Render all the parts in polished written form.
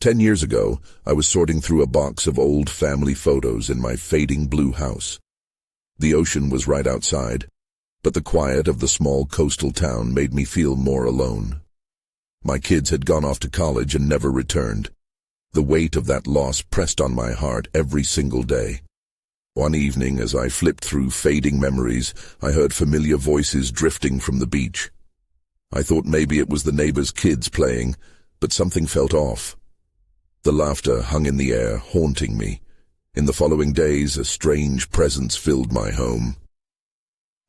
10 years ago, I was sorting through a box of old family photos in my fading blue house. The ocean was right outside, but the quiet of the small coastal town made me feel more alone. My kids had gone off to college and never returned. The weight of that loss pressed on my heart every single day. One evening, as I flipped through fading memories, I heard familiar voices drifting from the beach. I thought maybe it was the neighbor's kids playing, but something felt off. The laughter hung in the air, haunting me. In the following days, a strange presence filled my home.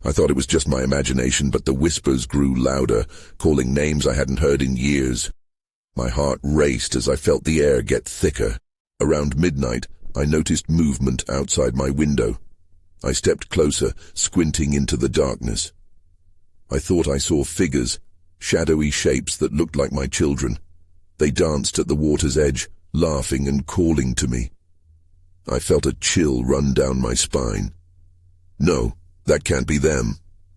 I thought it was just my imagination, but the whispers grew louder, calling names I hadn't heard in years. My heart raced as I felt the air get thicker. Around midnight, I noticed movement outside my window. I stepped closer, squinting into the darkness. I thought I saw figures, shadowy shapes that looked like my children. They danced at the water's edge, laughing and calling to me. I felt a chill run down my spine. No, that can't be them,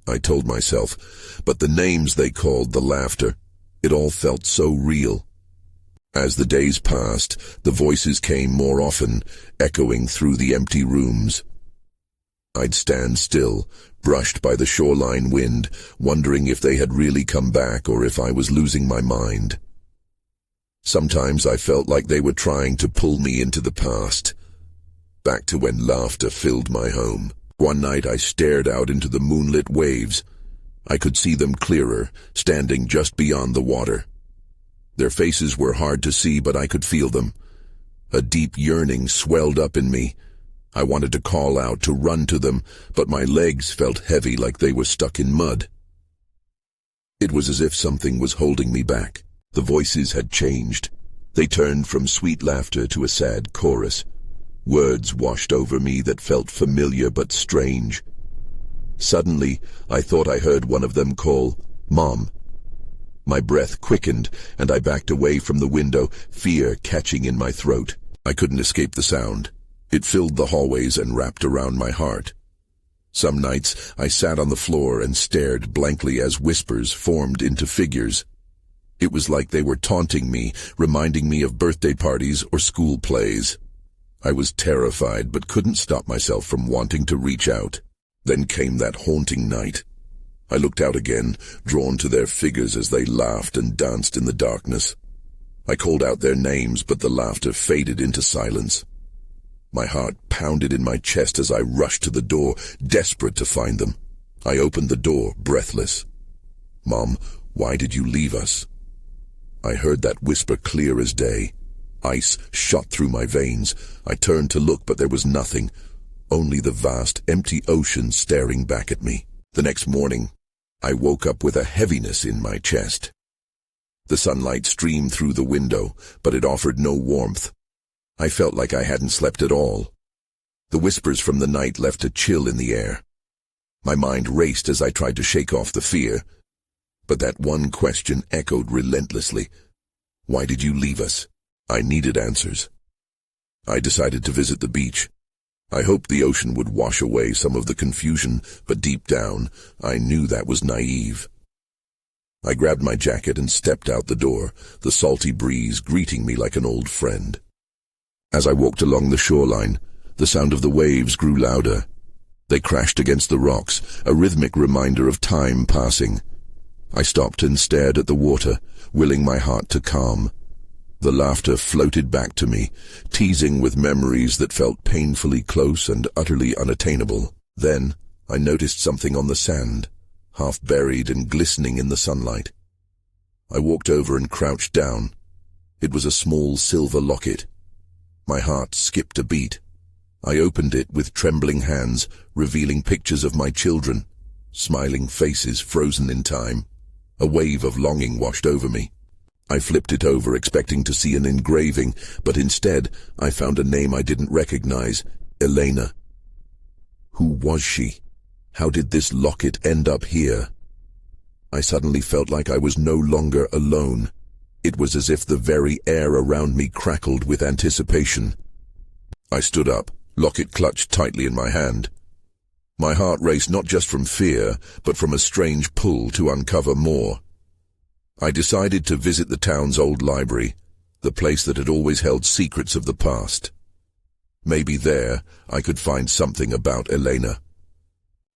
I told myself, but the names they called, the laughter, it all felt so real. As the days passed, the voices came more often, echoing through the empty rooms. I'd stand still, brushed by the shoreline wind, wondering if they had really come back or if I was losing my mind. Sometimes I felt like they were trying to pull me into the past, back to when laughter filled my home. One night I stared out into the moonlit waves. I could see them clearer, standing just beyond the water. Their faces were hard to see, but I could feel them. A deep yearning swelled up in me. I wanted to call out, to run to them, but my legs felt heavy like they were stuck in mud. It was as if something was holding me back. The voices had changed. They turned from sweet laughter to a sad chorus. Words washed over me that felt familiar but strange. Suddenly, I thought I heard one of them call, "Mom." My breath quickened, and I backed away from the window, fear catching in my throat. I couldn't escape the sound. It filled the hallways and wrapped around my heart. Some nights, I sat on the floor and stared blankly as whispers formed into figures. It was like they were taunting me, reminding me of birthday parties or school plays. I was terrified, but couldn't stop myself from wanting to reach out. Then came that haunting night. I looked out again, drawn to their figures as they laughed and danced in the darkness. I called out their names, but the laughter faded into silence. My heart pounded in my chest as I rushed to the door, desperate to find them. I opened the door, breathless. "Mom, why did you leave us?" I heard that whisper clear as day. Ice shot through my veins. I turned to look, but there was nothing, only the vast, empty ocean staring back at me. The next morning, I woke up with a heaviness in my chest. The sunlight streamed through the window, but it offered no warmth. I felt like I hadn't slept at all. The whispers from the night left a chill in the air. My mind raced as I tried to shake off the fear, but that one question echoed relentlessly. Why did you leave us? I needed answers. I decided to visit the beach. I hoped the ocean would wash away some of the confusion, but deep down, I knew that was naive. I grabbed my jacket and stepped out the door, the salty breeze greeting me like an old friend. As I walked along the shoreline, the sound of the waves grew louder. They crashed against the rocks, a rhythmic reminder of time passing. I stopped and stared at the water, willing my heart to calm. The laughter floated back to me, teasing with memories that felt painfully close and utterly unattainable. Then, I noticed something on the sand, half buried and glistening in the sunlight. I walked over and crouched down. It was a small silver locket. My heart skipped a beat. I opened it with trembling hands, revealing pictures of my children, smiling faces frozen in time. A wave of longing washed over me. I flipped it over, expecting to see an engraving, but instead I found a name I didn't recognize, Elena. Who was she? How did this locket end up here? I suddenly felt like I was no longer alone. It was as if the very air around me crackled with anticipation. I stood up, locket clutched tightly in my hand. My heart raced not just from fear, but from a strange pull to uncover more. I decided to visit the town's old library. the place that had always held secrets of the past. Maybe there I could find something about Elena.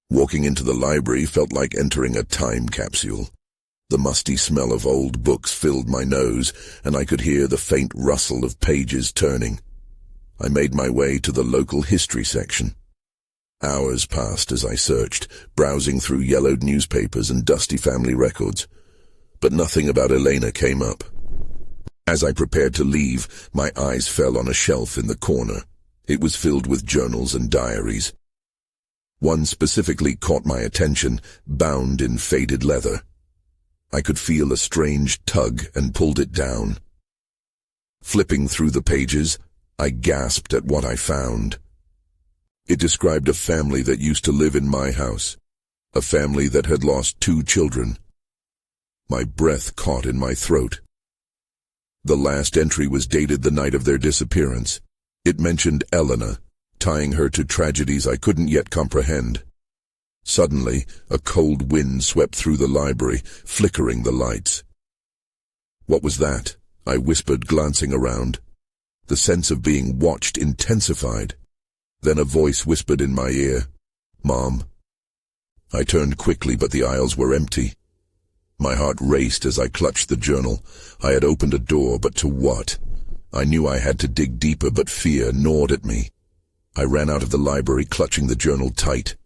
Walking into the library felt like entering a time capsule. The musty smell of old books filled my nose, and I could hear the faint rustle of pages turning. I made my way to the local history section. Hours passed as I searched, browsing through yellowed newspapers and dusty family records. But nothing about Elena came up. As I prepared to leave, my eyes fell on a shelf in the corner. It was filled with journals and diaries. One specifically caught my attention, bound in faded leather. I could feel a strange tug and pulled it down. Flipping through the pages, I gasped at what I found. It described a family that used to live in my house, a family that had lost 2 children. My breath caught in my throat. The last entry was dated the night of their disappearance. It mentioned Elena, tying her to tragedies I couldn't yet comprehend. Suddenly, a cold wind swept through the library, flickering the lights. "What was that?" I whispered, glancing around. The sense of being watched intensified. Then a voice whispered in my ear, "Mom." I turned quickly, but the aisles were empty. My heart raced as I clutched the journal. I had opened a door, but to what? I knew I had to dig deeper, but fear gnawed at me. I ran out of the library, clutching the journal tight.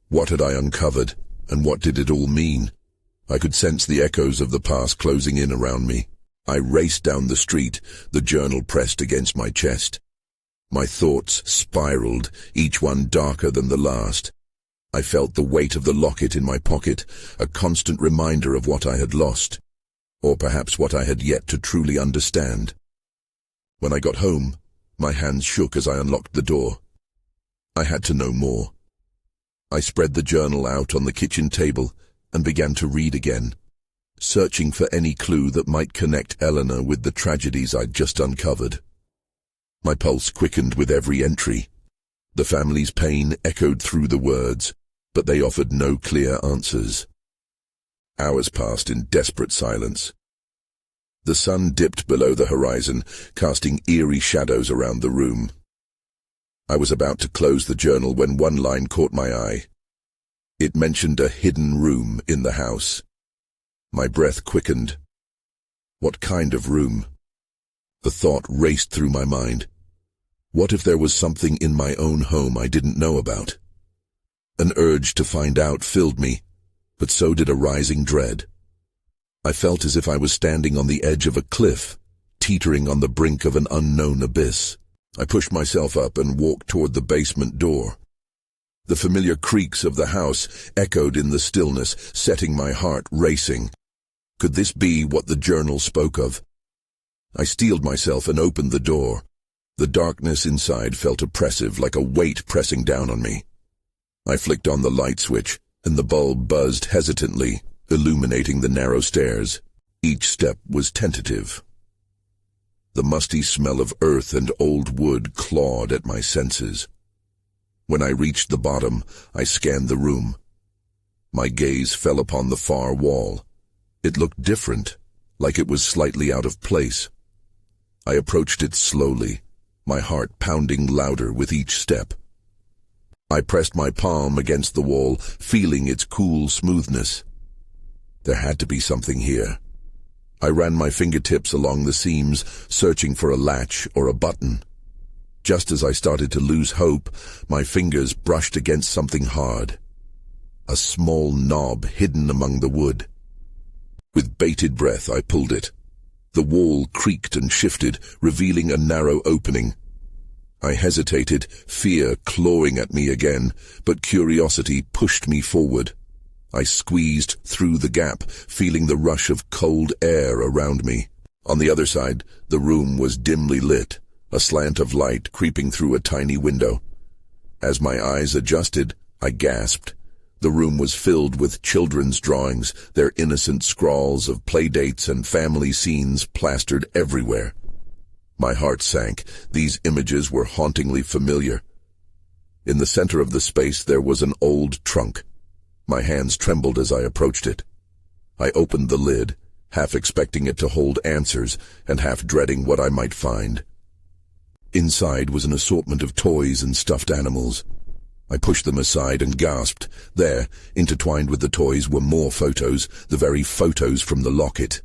What had I uncovered, and what did it all mean? I could sense the echoes of the past closing in around me. I raced down the street, the journal pressed against my chest. My thoughts spiraled, each one darker than the last. I felt the weight of the locket in my pocket, a constant reminder of what I had lost, or perhaps what I had yet to truly understand. When I got home, my hands shook as I unlocked the door. I had to know more. I spread the journal out on the kitchen table and began to read again, searching for any clue that might connect Eleanor with the tragedies I'd just uncovered. My pulse quickened with every entry. The family's pain echoed through the words, but they offered no clear answers. Hours passed in desperate silence. The sun dipped below the horizon, casting eerie shadows around the room. I was about to close the journal when one line caught my eye. It mentioned a hidden room in the house. My breath quickened. What kind of room? The thought raced through my mind. What if there was something in my own home I didn't know about? An urge to find out filled me, but so did a rising dread. I felt as if I was standing on the edge of a cliff, teetering on the brink of an unknown abyss. I pushed myself up and walked toward the basement door. The familiar creaks of the house echoed in the stillness, setting my heart racing. Could this be what the journal spoke of? I steeled myself and opened the door. The darkness inside felt oppressive, like a weight pressing down on me. I flicked on the light switch, and the bulb buzzed hesitantly, illuminating the narrow stairs. Each step was tentative. The musty smell of earth and old wood clawed at my senses. When I reached the bottom, I scanned the room. My gaze fell upon the far wall. It looked different, like it was slightly out of place. I approached it slowly, my heart pounding louder with each step. I pressed my palm against the wall, feeling its cool smoothness. There had to be something here. I ran my fingertips along the seams, searching for a latch or a button. Just as I started to lose hope, my fingers brushed against something hard. A small knob hidden among the wood. With bated breath, I pulled it. The wall creaked and shifted, revealing a narrow opening. I hesitated, fear clawing at me again, but curiosity pushed me forward. I squeezed through the gap, feeling the rush of cold air around me. On the other side, the room was dimly lit, a slant of light creeping through a tiny window. As my eyes adjusted, I gasped. The room was filled with children's drawings, their innocent scrawls of playdates and family scenes plastered everywhere. My heart sank. These images were hauntingly familiar. In the center of the space there was an old trunk. My hands trembled as I approached it. I opened the lid, half expecting it to hold answers and half dreading what I might find. Inside was an assortment of toys and stuffed animals. I pushed them aside and gasped. There, intertwined with the toys, were more photos, the very photos from the locket.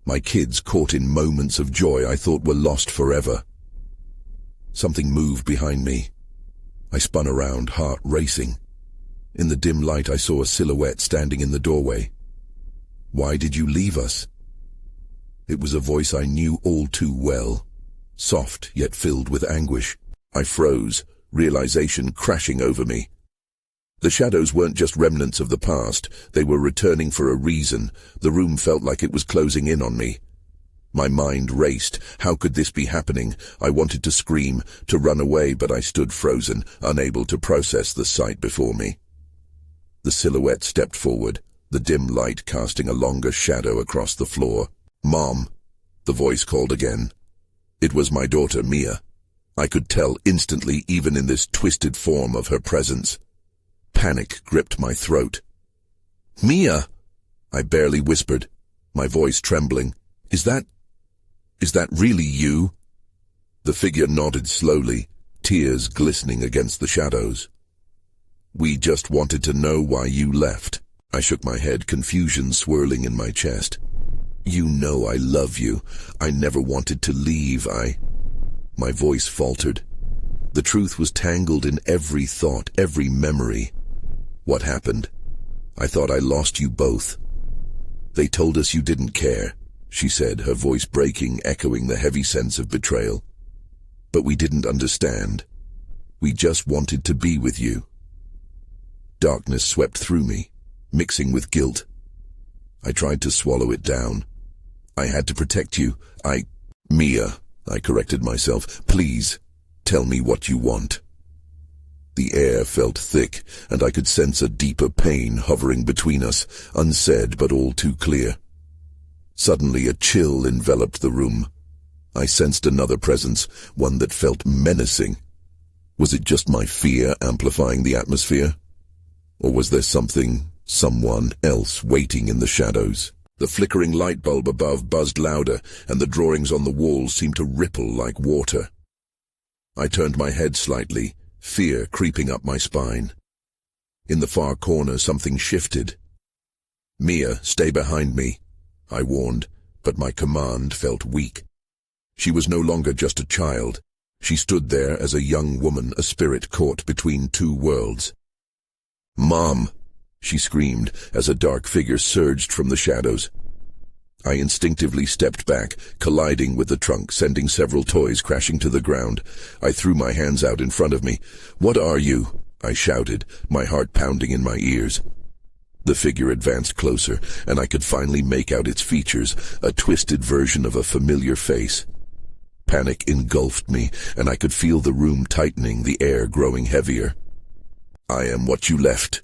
My kids caught in moments of joy I thought were lost forever. Something moved behind me. I spun around, heart racing. In the dim light I saw a silhouette standing in the doorway. "Why did you leave us?" It was a voice I knew all too well, soft yet filled with anguish. I froze, realization crashing over me. The shadows weren't just remnants of the past, they were returning for a reason. The room felt like it was closing in on me. My mind raced. How could this be happening? I wanted to scream, to run away, but I stood frozen, unable to process the sight before me. The silhouette stepped forward, the dim light casting a longer shadow across the floor. "Mom," the voice called again. It was my daughter, Mia. I could tell instantly, even in this twisted form of her presence. Panic gripped my throat. "Mia!" I barely whispered, my voice trembling. Is that really you?" The figure nodded slowly, tears glistening against the shadows. "We just wanted to know why you left." I shook my head, confusion swirling in my chest. "You know I love you. I never wanted to leave. My voice faltered. The truth was tangled in every thought, every memory. "What happened? I thought I lost you both." "They told us you didn't care," she said, her voice breaking, echoing the heavy sense of betrayal. "But we didn't understand. We just wanted to be with you." Darkness swept through me, mixing with guilt. I tried to swallow it down. "I had to protect you. Mia," I corrected myself. "Please, tell me what you want." The air felt thick, and I could sense a deeper pain hovering between us, unsaid but all too clear. Suddenly a chill enveloped the room. I sensed another presence, one that felt menacing. Was it just my fear amplifying the atmosphere? Or was there someone else waiting in the shadows? The flickering light bulb above buzzed louder, and the drawings on the walls seemed to ripple like water. I turned my head slightly, fear creeping up my spine. In the far corner, something shifted. "Mia, stay behind me," I warned, but my command felt weak. She was no longer just a child. She stood there as a young woman, a spirit caught between two worlds. "Mom!" she screamed as a dark figure surged from the shadows. I instinctively stepped back, colliding with the trunk, sending several toys crashing to the ground. I threw my hands out in front of me. "What are you?" I shouted, my heart pounding in my ears. The figure advanced closer, and I could finally make out its features, a twisted version of a familiar face. Panic engulfed me, and I could feel the room tightening, the air growing heavier. "I am what you left,"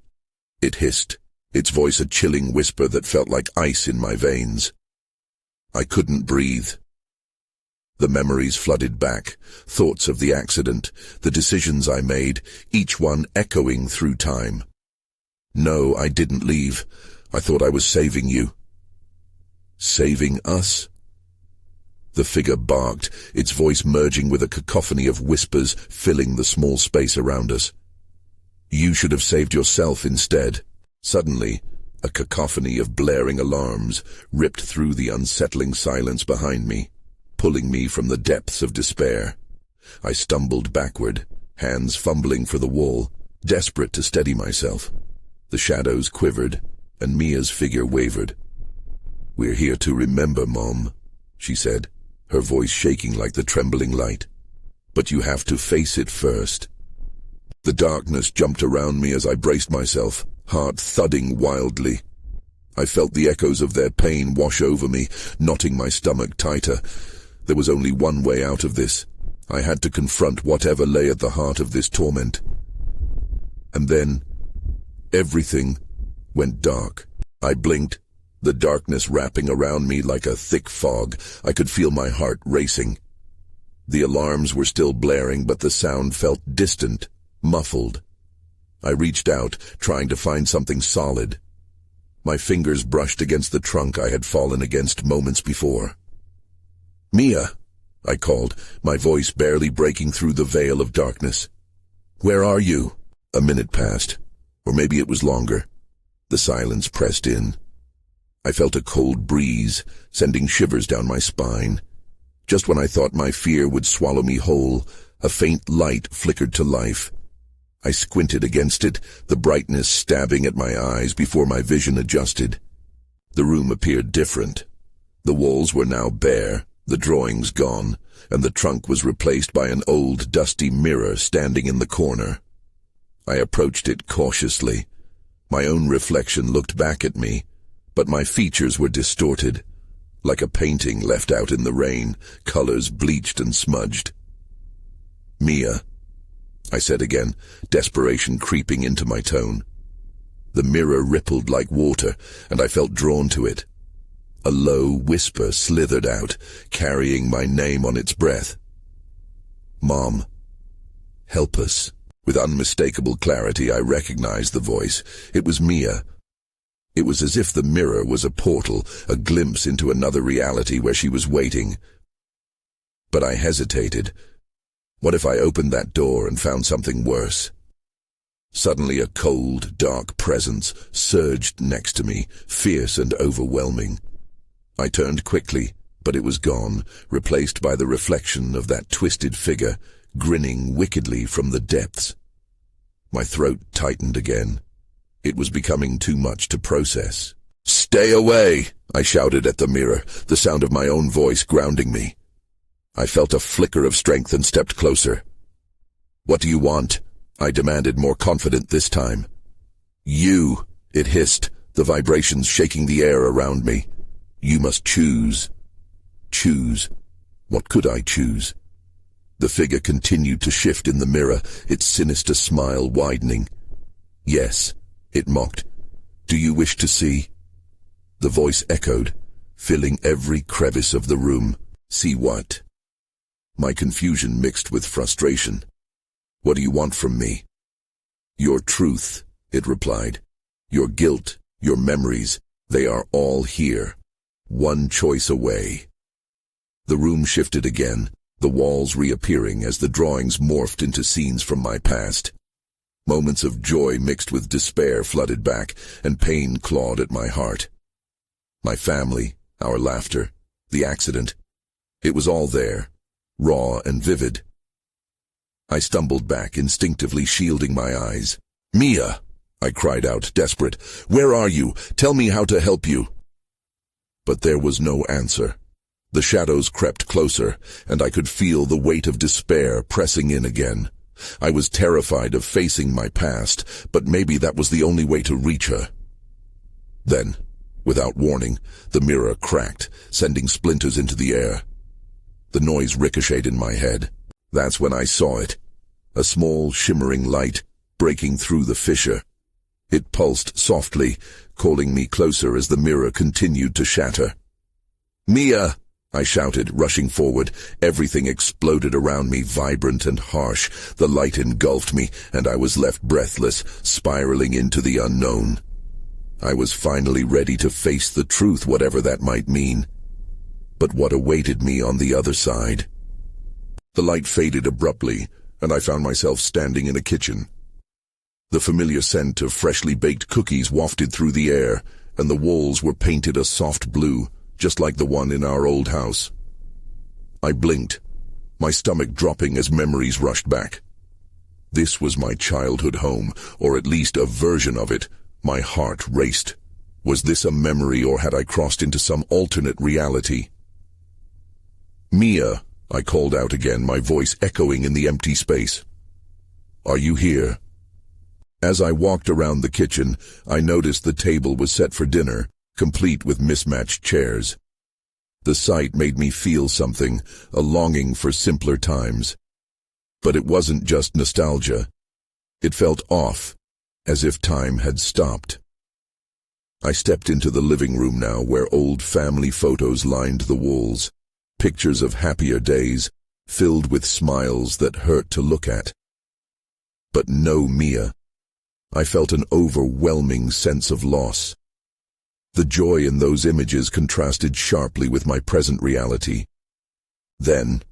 it hissed, its voice a chilling whisper that felt like ice in my veins. I couldn't breathe. The memories flooded back, thoughts of the accident, the decisions I made, each one echoing through time. "No, I didn't leave. I thought I was saving you." "Saving us?" The figure barked, its voice merging with a cacophony of whispers filling the small space around us. "You should have saved yourself instead." Suddenly, a cacophony of blaring alarms ripped through the unsettling silence behind me, pulling me from the depths of despair. I stumbled backward, hands fumbling for the wall, desperate to steady myself. The shadows quivered, and Mia's figure wavered. "We're here to remember, Mom," she said, her voice shaking like the trembling light. "But you have to face it first." The darkness jumped around me as I braced myself, heart thudding wildly. I felt the echoes of their pain wash over me, knotting my stomach tighter. There was only one way out of this. I had to confront whatever lay at the heart of this torment. And then, everything went dark. I blinked, the darkness wrapping around me like a thick fog. I could feel my heart racing. The alarms were still blaring, but the sound felt distant, muffled. I reached out, trying to find something solid. My fingers brushed against the trunk I had fallen against moments before. "Mia," I called, my voice barely breaking through the veil of darkness. "Where are you?" A minute passed, or maybe it was longer. The silence pressed in. I felt a cold breeze, sending shivers down my spine. Just when I thought my fear would swallow me whole, a faint light flickered to life. I squinted against it, the brightness stabbing at my eyes before my vision adjusted. The room appeared different. The walls were now bare, the drawings gone, and the trunk was replaced by an old, dusty mirror standing in the corner. I approached it cautiously. My own reflection looked back at me, but my features were distorted, like a painting left out in the rain, colors bleached and smudged. "Mia," I said again, desperation creeping into my tone. The mirror rippled like water, and I felt drawn to it. A low whisper slithered out, carrying my name on its breath. "Mom, help us." With unmistakable clarity, I recognized the voice. It was Mia. It was as if the mirror was a portal, a glimpse into another reality where she was waiting. But I hesitated. What if I opened that door and found something worse? Suddenly a cold, dark presence surged next to me, fierce and overwhelming. I turned quickly, but it was gone, replaced by the reflection of that twisted figure, grinning wickedly from the depths. My throat tightened again. It was becoming too much to process. "Stay away!" I shouted at the mirror, the sound of my own voice grounding me. I felt a flicker of strength and stepped closer. "What do you want?" I demanded, more confident this time. "You," it hissed, the vibrations shaking the air around me. "You must choose." Choose? What could I choose? The figure continued to shift in the mirror, its sinister smile widening. "Yes," it mocked. "Do you wish to see?" The voice echoed, filling every crevice of the room. "See what?" My confusion mixed with frustration. "What do you want from me?" "Your truth," it replied. "Your guilt, your memories, they are all here. One choice away." The room shifted again, the walls reappearing as the drawings morphed into scenes from my past. Moments of joy mixed with despair flooded back, and pain clawed at my heart. My family, our laughter, the accident, it was all there, raw and vivid. I stumbled back, instinctively shielding my eyes. "Mia!" I cried out, desperate. "Where are you? Tell me how to help you." But there was no answer. The shadows crept closer, and I could feel the weight of despair pressing in again. I was terrified of facing my past, but maybe that was the only way to reach her. Then, without warning, the mirror cracked, sending splinters into the air. The noise ricocheted in my head. That's when I saw it. A small, shimmering light breaking through the fissure. It pulsed softly, calling me closer as the mirror continued to shatter. "Mia!" I shouted, rushing forward. Everything exploded around me, vibrant and harsh. The light engulfed me, and I was left breathless, spiraling into the unknown. I was finally ready to face the truth, whatever that might mean. But what awaited me on the other side? The light faded abruptly, and I found myself standing in a kitchen. The familiar scent of freshly baked cookies wafted through the air, and the walls were painted a soft blue, just like the one in our old house. I blinked, my stomach dropping as memories rushed back. This was my childhood home, or at least a version of it. My heart raced. Was this a memory, or had I crossed into some alternate reality? "Mia," I called out again, my voice echoing in the empty space. "Are you here?" As I walked around the kitchen, I noticed the table was set for dinner, complete with mismatched chairs. The sight made me feel something, a longing for simpler times. But it wasn't just nostalgia. It felt off, as if time had stopped. I stepped into the living room now, where old family photos lined the walls, pictures of happier days, filled with smiles that hurt to look at. But no Mia. I felt an overwhelming sense of loss. The joy in those images contrasted sharply with my present reality. Then,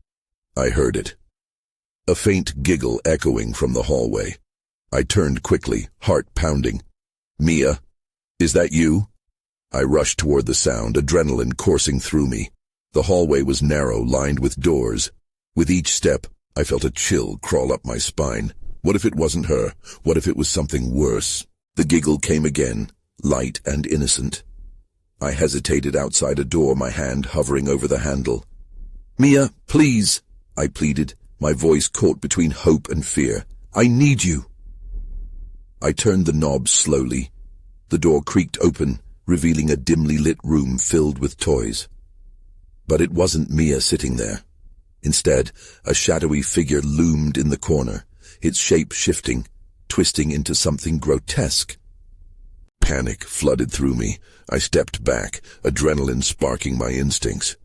I heard it. A faint giggle echoing from the hallway. I turned quickly, heart pounding. "Mia, is that you?" I rushed toward the sound, adrenaline coursing through me. The hallway was narrow, lined with doors. With each step, I felt a chill crawl up my spine. What if it wasn't her? What if it was something worse? The giggle came again, light and innocent. I hesitated outside a door, my hand hovering over the handle. "Mia, please," I pleaded, my voice caught between hope and fear. "I need you." I turned the knob slowly. The door creaked open, revealing a dimly lit room filled with toys. But it wasn't Mia sitting there. Instead, a shadowy figure loomed in the corner, its shape shifting, twisting into something grotesque. Panic flooded through me. I stepped back, adrenaline sparking my instincts.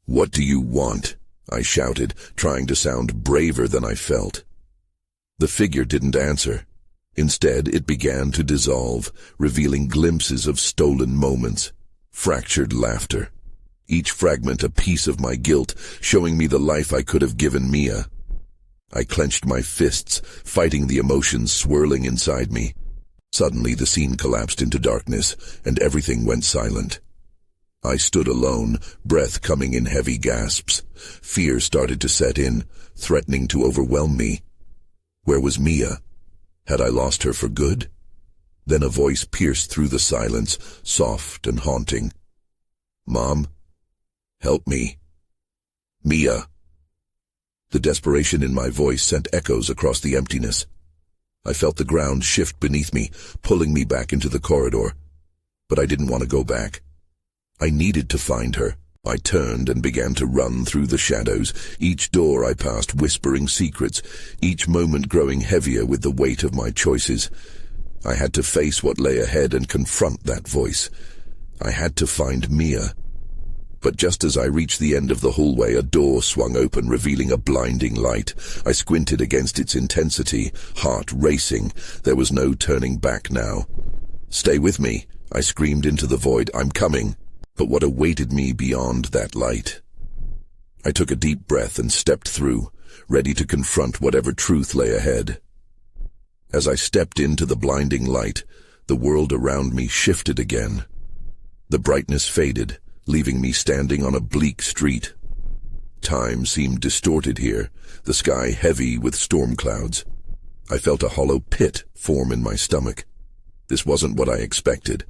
"What do you want?" I shouted, trying to sound braver than I felt. The figure didn't answer. Instead, it began to dissolve, revealing glimpses of stolen moments, fractured laughter. Each fragment a piece of my guilt, showing me the life I could have given Mia. I clenched my fists, fighting the emotions swirling inside me. Suddenly, the scene collapsed into darkness, and everything went silent. I stood alone, breath coming in heavy gasps. Fear started to set in, threatening to overwhelm me. Where was Mia? Had I lost her for good? Then a voice pierced through the silence, soft and haunting. "Mom, help me. Mia." The desperation in my voice sent echoes across the emptiness. I felt the ground shift beneath me, pulling me back into the corridor. But I didn't want to go back. I needed to find her. I turned and began to run through the shadows, each door I passed whispering secrets, each moment growing heavier with the weight of my choices. I had to face what lay ahead and confront that voice. I had to find Mia. But just as I reached the end of the hallway, a door swung open, revealing a blinding light. I squinted against its intensity, heart racing. There was no turning back now. "Stay with me," I screamed into the void. "I'm coming." But what awaited me beyond that light? I took a deep breath and stepped through, ready to confront whatever truth lay ahead. As I stepped into the blinding light, the world around me shifted again. The brightness faded, leaving me standing on a bleak street. Time seemed distorted here, the sky heavy with storm clouds. I felt a hollow pit form in my stomach. This wasn't what I expected.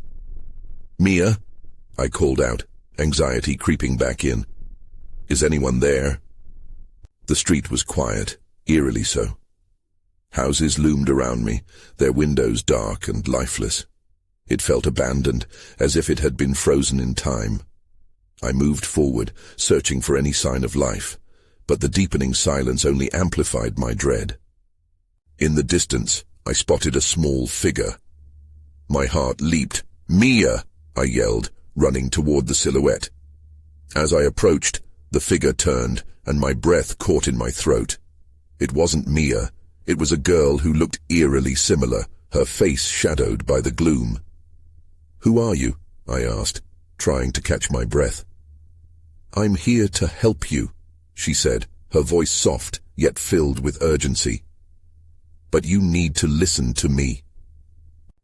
"Mia?" I called out, anxiety creeping back in. "Is anyone there?" The street was quiet, eerily so. Houses loomed around me, their windows dark and lifeless. It felt abandoned, as if it had been frozen in time. I moved forward, searching for any sign of life, but the deepening silence only amplified my dread. In the distance, I spotted a small figure. My heart leaped. "Mia!" I yelled, running toward the silhouette. As I approached, the figure turned, and my breath caught in my throat. It wasn't Mia. It was a girl who looked eerily similar, her face shadowed by the gloom. "Who are you?" I asked, trying to catch my breath. "I'm here to help you," she said, her voice soft, yet filled with urgency. "But you need to listen to me."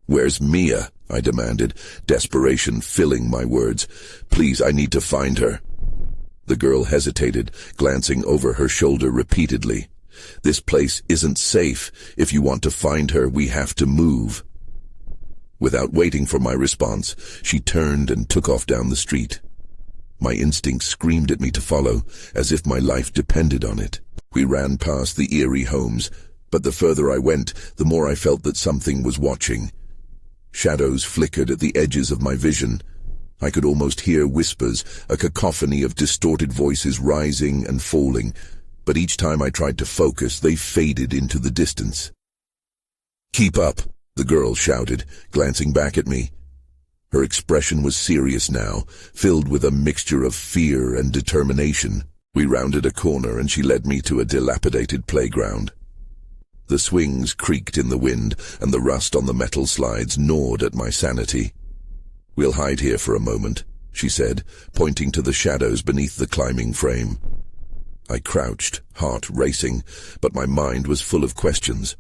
"Where's Mia?" I demanded, desperation filling my words. "Please, I need to find her." The girl hesitated, glancing over her shoulder repeatedly. "This place isn't safe. If you want to find her, we have to move." Without waiting for my response, she turned and took off down the street. My instincts screamed at me to follow, as if my life depended on it. We ran past the eerie homes, but the further I went, the more I felt that something was watching. Shadows flickered at the edges of my vision. I could almost hear whispers, a cacophony of distorted voices rising and falling, but each time I tried to focus, they faded into the distance. "Keep up," the girl shouted, glancing back at me. Her expression was serious now, filled with a mixture of fear and determination. We rounded a corner and she led me to a dilapidated playground. The swings creaked in the wind, and the rust on the metal slides gnawed at my sanity. "We'll hide here for a moment," she said, pointing to the shadows beneath the climbing frame. I crouched, heart racing, but my mind was full of questions.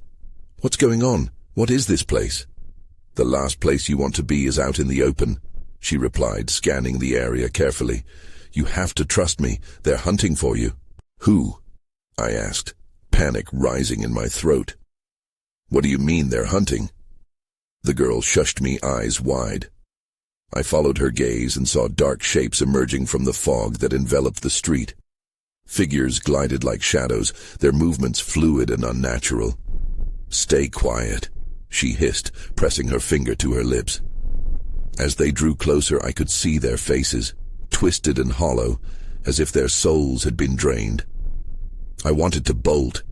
"What's going on? What is this place?" "The last place you want to be is out in the open," she replied, scanning the area carefully. "You have to trust me. They're hunting for you." "Who?" I asked, panic rising in my throat. "What do you mean they're hunting?" The girl shushed me, eyes wide. I followed her gaze and saw dark shapes emerging from the fog that enveloped the street. Figures glided like shadows, their movements fluid and unnatural. "Stay quiet," she hissed, pressing her finger to her lips. As they drew closer, I could see their faces, twisted and hollow, as if their souls had been drained. I wanted to bolt,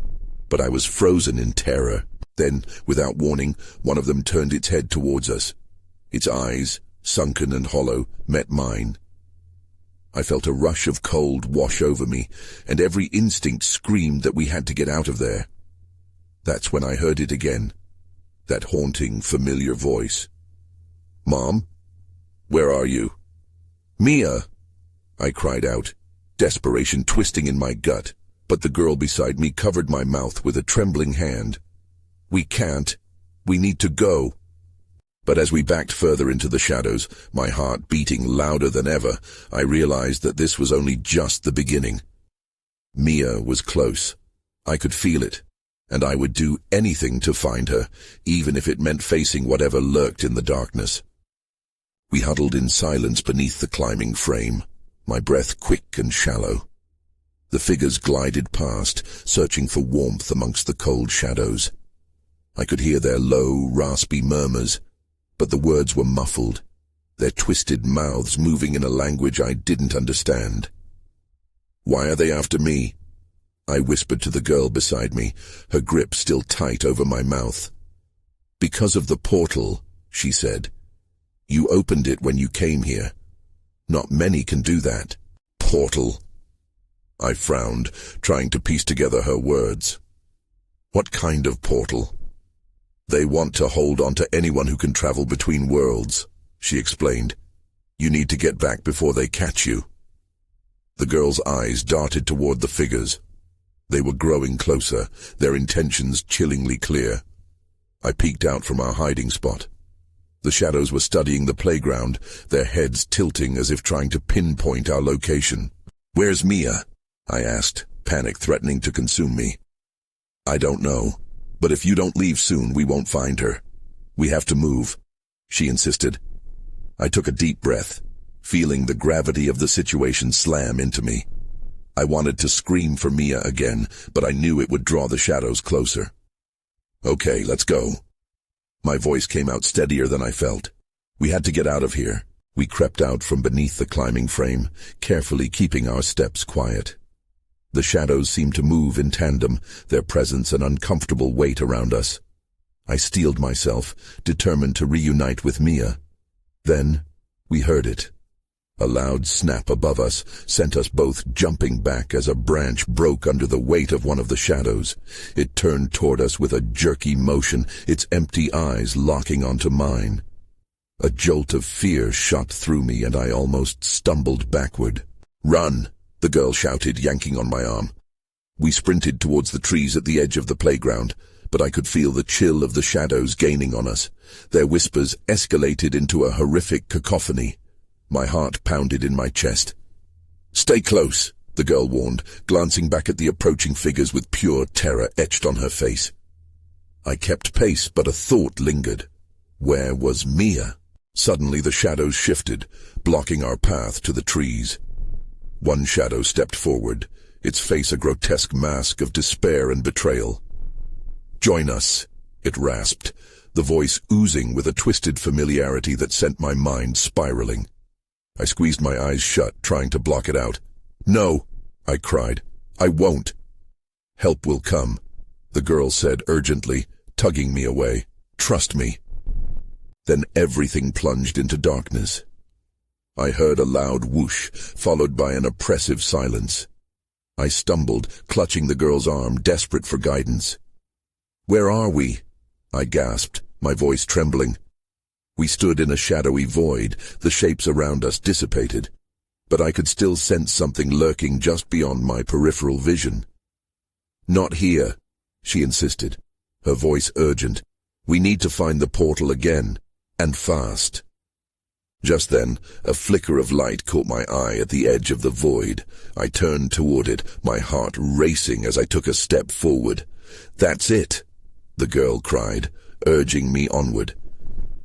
but I was frozen in terror. Then, without warning, one of them turned its head towards us. Its eyes, sunken and hollow, met mine. I felt a rush of cold wash over me, and every instinct screamed that we had to get out of there. That's when I heard it again, that haunting, familiar voice. "Mom? Where are you?" "Mia!" I cried out, desperation twisting in my gut, but the girl beside me covered my mouth with a trembling hand. "We can't. We need to go." But as we backed further into the shadows, my heart beating louder than ever, I realized that this was only just the beginning. Mia was close. I could feel it, and I would do anything to find her, even if it meant facing whatever lurked in the darkness. We huddled in silence beneath the climbing frame, my breath quick and shallow. The figures glided past, searching for warmth amongst the cold shadows. I could hear their low, raspy murmurs, but the words were muffled, their twisted mouths moving in a language I didn't understand. "Why are they after me?" I whispered to the girl beside me, her grip still tight over my mouth. "Because of the portal," she said. "You opened it when you came here. Not many can do that." "Portal?" I frowned, trying to piece together her words. "What kind of portal?" "They want to hold on to anyone who can travel between worlds," she explained. "You need to get back before they catch you." The girl's eyes darted toward the figures. They were growing closer, their intentions chillingly clear. I peeked out from our hiding spot. The shadows were studying the playground, their heads tilting as if trying to pinpoint our location. "Where's Mia?" I asked, panic threatening to consume me. "I don't know. But if you don't leave soon, we won't find her. We have to move," she insisted. I took a deep breath, feeling the gravity of the situation slam into me. I wanted to scream for Mia again, but I knew it would draw the shadows closer. "Okay, let's go." My voice came out steadier than I felt. We had to get out of here. We crept out from beneath the climbing frame, carefully keeping our steps quiet. The shadows seemed to move in tandem, their presence an uncomfortable weight around us. I steeled myself, determined to reunite with Mia. Then, we heard it. A loud snap above us sent us both jumping back as a branch broke under the weight of one of the shadows. It turned toward us with a jerky motion, its empty eyes locking onto mine. A jolt of fear shot through me and I almost stumbled backward. "Run!" the girl shouted, yanking on my arm. We sprinted towards the trees at the edge of the playground, but I could feel the chill of the shadows gaining on us. Their whispers escalated into a horrific cacophony. My heart pounded in my chest. "Stay close," the girl warned, glancing back at the approaching figures with pure terror etched on her face. I kept pace, but a thought lingered. Where was Mia? Suddenly the shadows shifted, blocking our path to the trees. One shadow stepped forward, its face a grotesque mask of despair and betrayal. "Join us," it rasped, the voice oozing with a twisted familiarity that sent my mind spiraling. I squeezed my eyes shut, trying to block it out. "No," I cried. "I won't." "Help will come," the girl said urgently, tugging me away. "Trust me." Then everything plunged into darkness. I heard a loud whoosh, followed by an oppressive silence. I stumbled, clutching the girl's arm, desperate for guidance. "Where are we?" I gasped, my voice trembling. We stood in a shadowy void, the shapes around us dissipated, but I could still sense something lurking just beyond my peripheral vision. "Not here," she insisted, her voice urgent. "We need to find the portal again, and fast." Just then, a flicker of light caught my eye at the edge of the void. I turned toward it, my heart racing as I took a step forward. "That's it," the girl cried, urging me onward.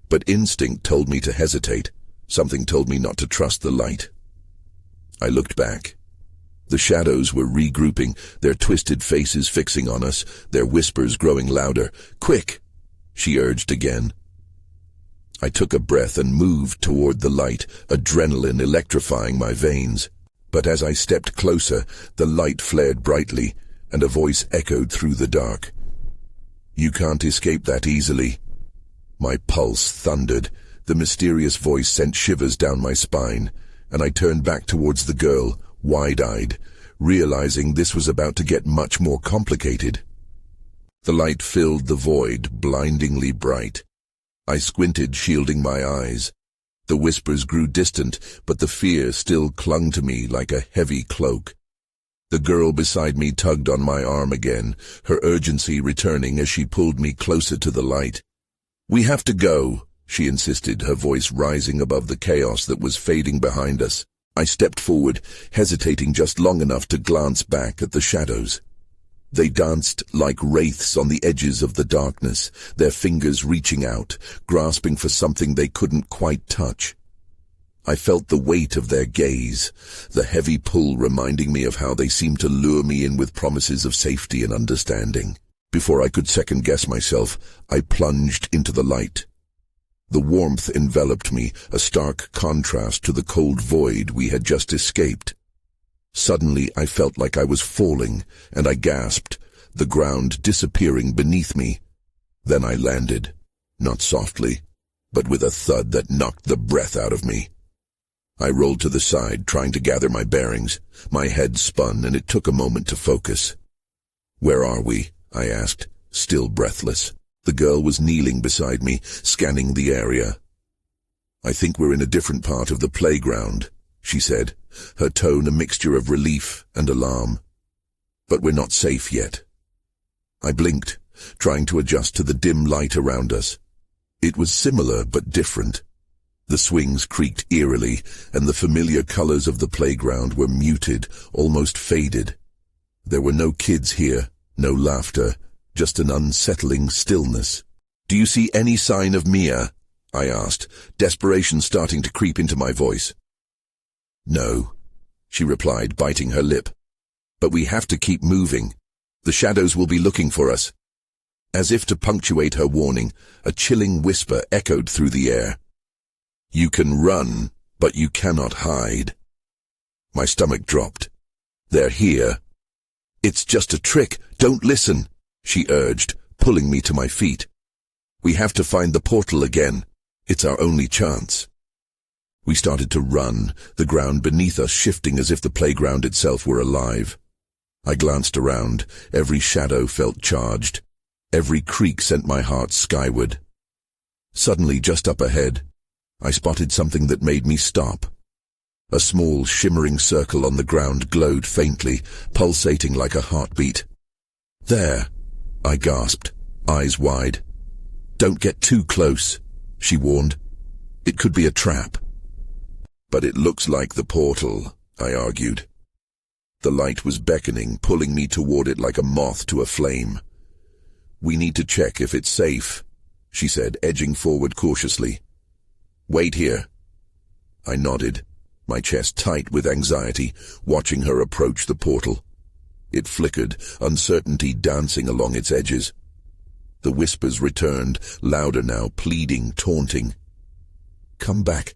But instinct told me to hesitate. Something told me not to trust the light. I looked back. The shadows were regrouping, their twisted faces fixing on us, their whispers growing louder. "Quick!" she urged again. I took a breath and moved toward the light, adrenaline electrifying my veins. But as I stepped closer, the light flared brightly, and a voice echoed through the dark. "You can't escape that easily." My pulse thundered. The mysterious voice sent shivers down my spine, and I turned back towards the girl, wide-eyed, realizing this was about to get much more complicated. The light filled the void, blindingly bright. I squinted, shielding my eyes. The whispers grew distant, but the fear still clung to me like a heavy cloak. The girl beside me tugged on my arm again, her urgency returning as she pulled me closer to the light. "We have to go," she insisted, her voice rising above the chaos that was fading behind us. I stepped forward, hesitating just long enough to glance back at the shadows. They danced like wraiths on the edges of the darkness, their fingers reaching out, grasping for something they couldn't quite touch. I felt the weight of their gaze, the heavy pull reminding me of how they seemed to lure me in with promises of safety and understanding. Before I could second-guess myself, I plunged into the light. The warmth enveloped me, a stark contrast to the cold void we had just escaped. Suddenly I felt like I was falling, and I gasped, the ground disappearing beneath me. Then I landed, not softly, but with a thud that knocked the breath out of me. I rolled to the side, trying to gather my bearings. My head spun, and it took a moment to focus. "Where are we?" I asked, still breathless. The girl was kneeling beside me, scanning the area. "I think we're in a different part of the playground," she said, her tone a mixture of relief and alarm. "But we're not safe yet." I blinked, trying to adjust to the dim light around us. It was similar but different. The swings creaked eerily, and the familiar colors of the playground were muted, almost faded. There were no kids here, no laughter, just an unsettling stillness. "Do you see any sign of Mia?" I asked, desperation starting to creep into my voice. "No," she replied, biting her lip. "But we have to keep moving. The shadows will be looking for us." As if to punctuate her warning, a chilling whisper echoed through the air. "You can run, but you cannot hide." My stomach dropped. "They're here." "It's just a trick, don't listen," she urged, pulling me to my feet. "We have to find the portal again. It's our only chance." We started to run, the ground beneath us shifting as if the playground itself were alive. I glanced around, every shadow felt charged. Every creak sent my heart skyward. Suddenly, just up ahead, I spotted something that made me stop. A small, shimmering circle on the ground glowed faintly, pulsating like a heartbeat. "There," I gasped, eyes wide. "Don't get too close," she warned. "It could be a trap." "But it looks like the portal," I argued. The light was beckoning, pulling me toward it like a moth to a flame. "We need to check if it's safe," she said, edging forward cautiously. "Wait here." I nodded, my chest tight with anxiety, watching her approach the portal. It flickered, uncertainty dancing along its edges. The whispers returned, louder now, pleading, taunting. "Come back,"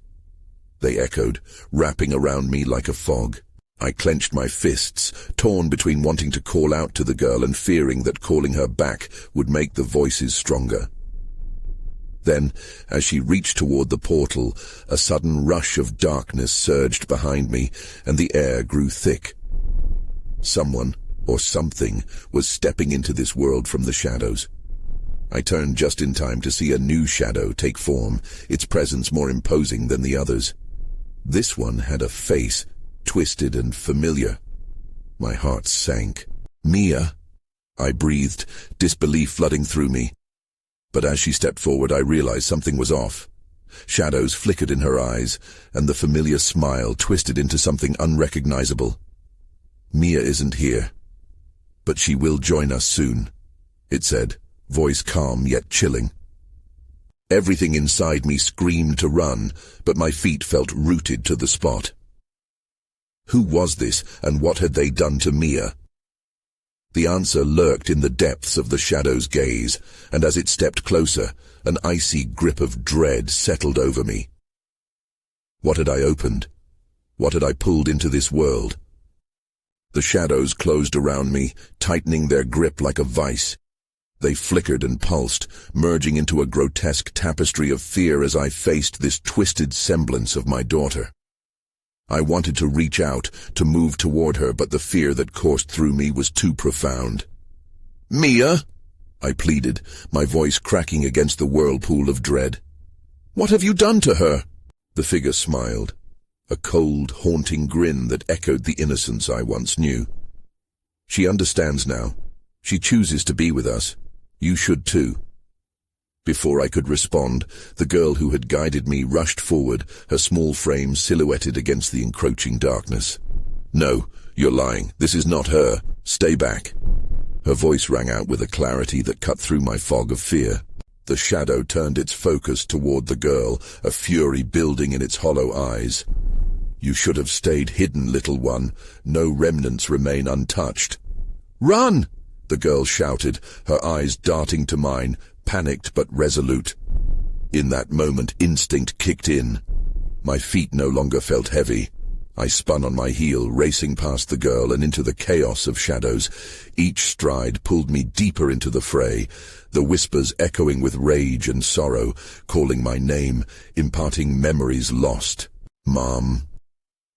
they echoed, wrapping around me like a fog. I clenched my fists, torn between wanting to call out to the girl and fearing that calling her back would make the voices stronger. Then, as she reached toward the portal, a sudden rush of darkness surged behind me, and the air grew thick. Someone, or something, was stepping into this world from the shadows. I turned just in time to see a new shadow take form, its presence more imposing than the others. This one had a face, twisted and familiar. My heart sank. "Mia," I breathed, disbelief flooding through me. But as she stepped forward, I realized something was off. Shadows flickered in her eyes, and the familiar smile twisted into something unrecognizable. "Mia isn't here. But she will join us soon," it said, voice calm yet chilling. Everything inside me screamed to run, but my feet felt rooted to the spot. Who was this, and what had they done to Mia? The answer lurked in the depths of the shadow's gaze, and as it stepped closer, an icy grip of dread settled over me. What had I opened? What had I pulled into this world? The shadows closed around me, tightening their grip like a vice. They flickered and pulsed, merging into a grotesque tapestry of fear as I faced this twisted semblance of my daughter. I wanted to reach out, to move toward her, but the fear that coursed through me was too profound. "Mia!" I pleaded, my voice cracking against the whirlpool of dread. "What have you done to her?" The figure smiled, a cold, haunting grin that echoed the innocence I once knew. "She understands now. She chooses to be with us. You should too." Before I could respond, the girl who had guided me rushed forward, her small frame silhouetted against the encroaching darkness. "No, you're lying. This is not her. Stay back." Her voice rang out with a clarity that cut through my fog of fear. The shadow turned its focus toward the girl, a fury building in its hollow eyes. "You should have stayed hidden, little one. No remnants remain untouched." "Run!" the girl shouted, her eyes darting to mine, panicked but resolute. In that moment, instinct kicked in. My feet no longer felt heavy. I spun on my heel, racing past the girl and into the chaos of shadows. Each stride pulled me deeper into the fray, the whispers echoing with rage and sorrow, calling my name, imparting memories lost. "Mom,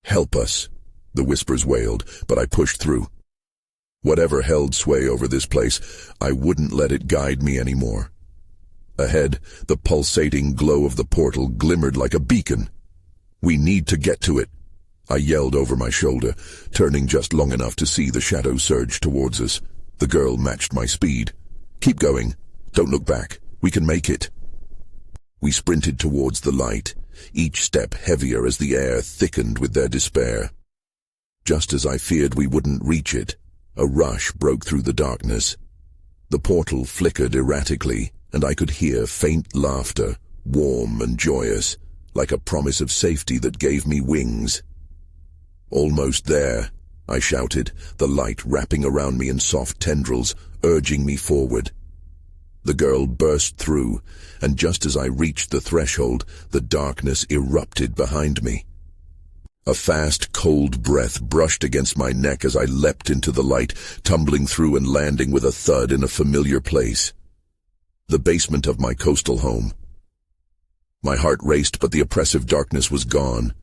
help us," the whispers wailed, but I pushed through. Whatever held sway over this place, I wouldn't let it guide me anymore. Ahead, the pulsating glow of the portal glimmered like a beacon. "We need to get to it," I yelled over my shoulder, turning just long enough to see the shadow surge towards us. The girl matched my speed. "Keep going. Don't look back. We can make it." We sprinted towards the light, each step heavier as the air thickened with their despair. Just as I feared we wouldn't reach it, a rush broke through the darkness. The portal flickered erratically, and I could hear faint laughter, warm and joyous, like a promise of safety that gave me wings. "Almost there," I shouted, the light wrapping around me in soft tendrils, urging me forward. The girl burst through, and just as I reached the threshold, the darkness erupted behind me. A fast, cold breath brushed against my neck as I leapt into the light, tumbling through and landing with a thud in a familiar place. The basement of my coastal home. My heart raced, but the oppressive darkness was gone.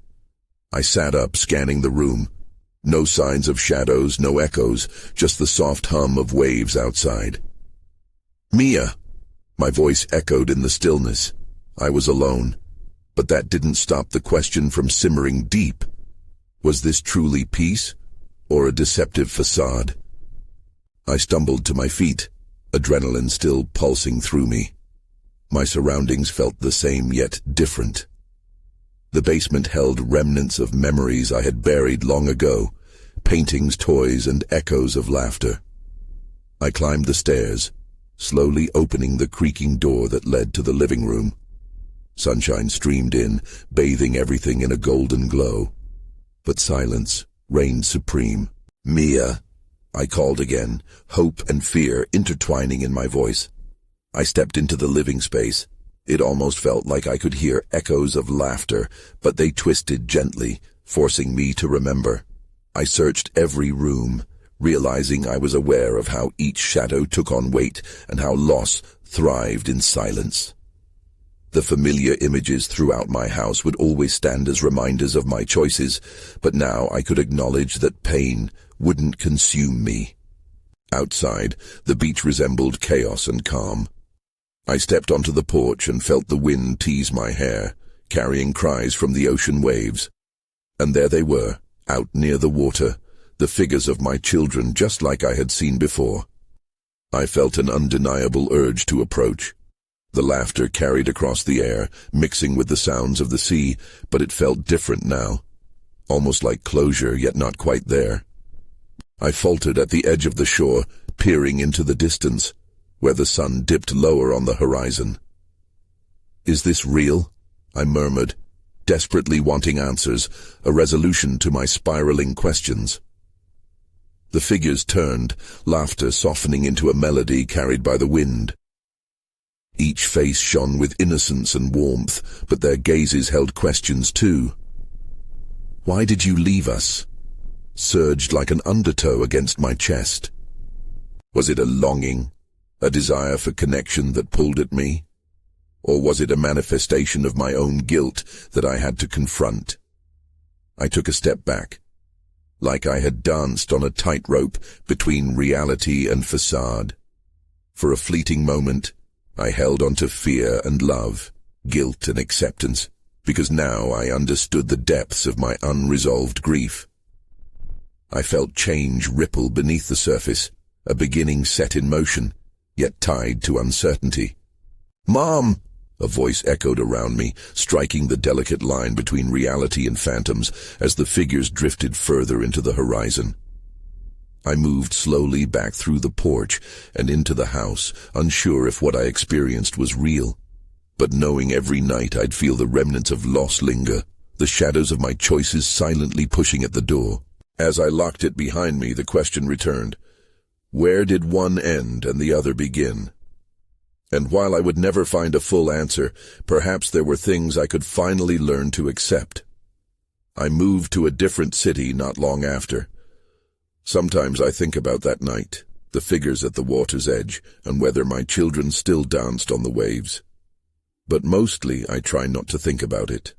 I sat up, scanning the room. No signs of shadows, no echoes, just the soft hum of waves outside. "Mia!" My voice echoed in the stillness. I was alone, but that didn't stop the question from simmering deep. Was this truly peace, or a deceptive facade? I stumbled to my feet, adrenaline still pulsing through me. My surroundings felt the same yet different. The basement held remnants of memories I had buried long ago, paintings, toys, and echoes of laughter. I climbed the stairs, slowly opening the creaking door that led to the living room. Sunshine streamed in, bathing everything in a golden glow. But silence reigned supreme. "Mia," I called again, hope and fear intertwining in my voice. I stepped into the living space. It almost felt like I could hear echoes of laughter, but they twisted gently, forcing me to remember. I searched every room, realizing I was aware of how each shadow took on weight and how loss thrived in silence. The familiar images throughout my house would always stand as reminders of my choices, but now I could acknowledge that pain wouldn't consume me. Outside, the beach resembled chaos and calm. I stepped onto the porch and felt the wind tease my hair, carrying cries from the ocean waves. And there they were, out near the water, the figures of my children just like I had seen before. I felt an undeniable urge to approach. The laughter carried across the air, mixing with the sounds of the sea, but it felt different now. Almost like closure, yet not quite there. I faltered at the edge of the shore, peering into the distance, where the sun dipped lower on the horizon. "Is this real?" I murmured, desperately wanting answers, a resolution to my spiraling questions. The figures turned, laughter softening into a melody carried by the wind. Each face shone with innocence and warmth, but their gazes held questions too. "Why did you leave us?" surged like an undertow against my chest. Was it a longing, a desire for connection that pulled at me? Or was it a manifestation of my own guilt that I had to confront? I took a step back, like I had danced on a tightrope between reality and facade. For a fleeting moment, I held on to fear and love, guilt and acceptance, because now I understood the depths of my unresolved grief. I felt change ripple beneath the surface, a beginning set in motion, yet tied to uncertainty. "Mom!" a voice echoed around me, striking the delicate line between reality and phantoms as the figures drifted further into the horizon. I moved slowly back through the porch and into the house, unsure if what I experienced was real, but knowing every night I'd feel the remnants of loss linger, the shadows of my choices silently pushing at the door. As I locked it behind me, the question returned: where did one end and the other begin? And while I would never find a full answer, perhaps there were things I could finally learn to accept. I moved to a different city not long after. Sometimes I think about that night, the figures at the water's edge, and whether my children still danced on the waves. But mostly I try not to think about it.